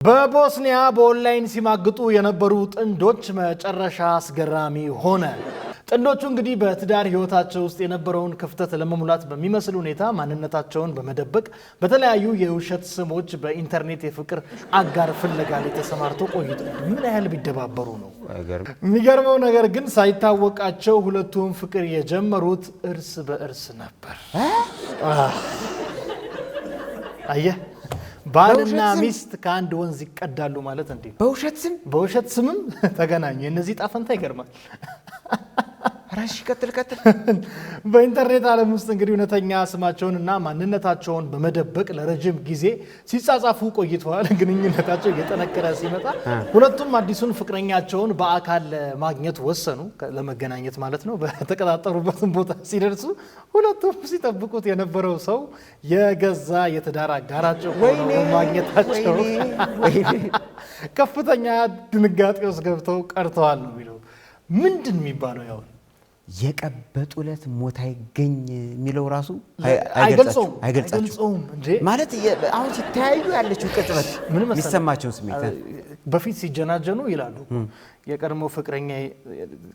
በቦስኒያ በኦንላይን ሲማግጡ የነበሩ ጥንዶች መጨረሻ አስገራሚ ሆነ። ጥንዶቹ እንግዲህ በትዳር ህይወታቸው ውስጥ የነበረውን ክፍተት ለመሙላት በሚመስል ሁኔታ ማንነታቸውን በመደበቅ በተለያዩ የውሸት ስሞች በኢንተርኔት የፍቅር አጋር ፍለጋ ላይ ተሰማርተው ቆይተዋል። ምን ያህል ቢደባበሩ ነው? የሚገርመው ነገር ግን ሳይታወቃቸው ሁለቱም ፍቅር የጀመሩት እርስ በእርስ ነበር። አየህ፣ ባልና ሚስት ከአንድ ወንዝ ይቀዳሉ ማለት እንዴ! በውሸት ስምም ተገናኙ። የነዚህ ጣፈንታ ይገርማል። ራሽ ቀጥል በኢንተርኔት ዓለም ውስጥ እንግዲህ እውነተኛ ስማቸውንና ማንነታቸውን በመደበቅ ለረጅም ጊዜ ሲጻጻፉ ቆይተዋል። ግንኙነታቸው እየጠነከረ ሲመጣ ሁለቱም አዲሱን ፍቅረኛቸውን በአካል ማግኘት ወሰኑ። ለመገናኘት ማለት ነው። በተቀጣጠሩበትን ቦታ ሲደርሱ ሁለቱም ሲጠብቁት የነበረው ሰው የገዛ የትዳር አጋራቸው ሆኖ ማግኘታቸው ከፍተኛ ድንጋጤ ውስጥ ገብተው ቀርተዋል ነው የሚለው። ምንድን የሚባለው ያው የቀበጡለት ሞት አይገኝ የሚለው ራሱ አይገልጻቸውም ማለት አሁን ሲተያዩ ያለችው ቅጽበት የሚሰማቸውን ስሜት በፊት ሲጀናጀኑ ይላሉ የቀድሞ ፍቅረኛ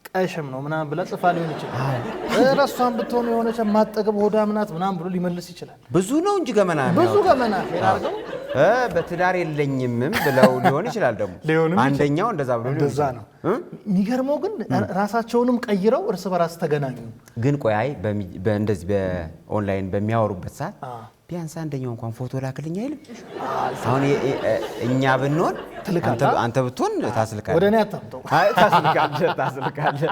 ቀሽም ነው ምናምን ብላ ጽፋ ሊሆን ይችላል። እራሷን ብትሆን የሆነች ማጠገብ ሆዳ ምናት ምናምን ብሎ ሊመልስ ይችላል። ብዙ ነው እንጂ ገመና አድርገው በትዳር የለኝም ብለው ሊሆን ይችላል። ደግሞ አንደኛው እንደዛ ብሎ እንደዛ ነው። የሚገርመው ግን ራሳቸውንም ቀይረው እርስ በራስ ተገናኙ። ግን ቆይ በእንደዚህ በኦንላይን በሚያወሩበት ሰዓት ቢያንስ አንደኛው እንኳን ፎቶ ላክልኝ አይልም? አሁን እኛ ብንሆን አንተ ብትሆን ታስልካለህ። ወደ እኔ አታምጣው። ታስልካለህ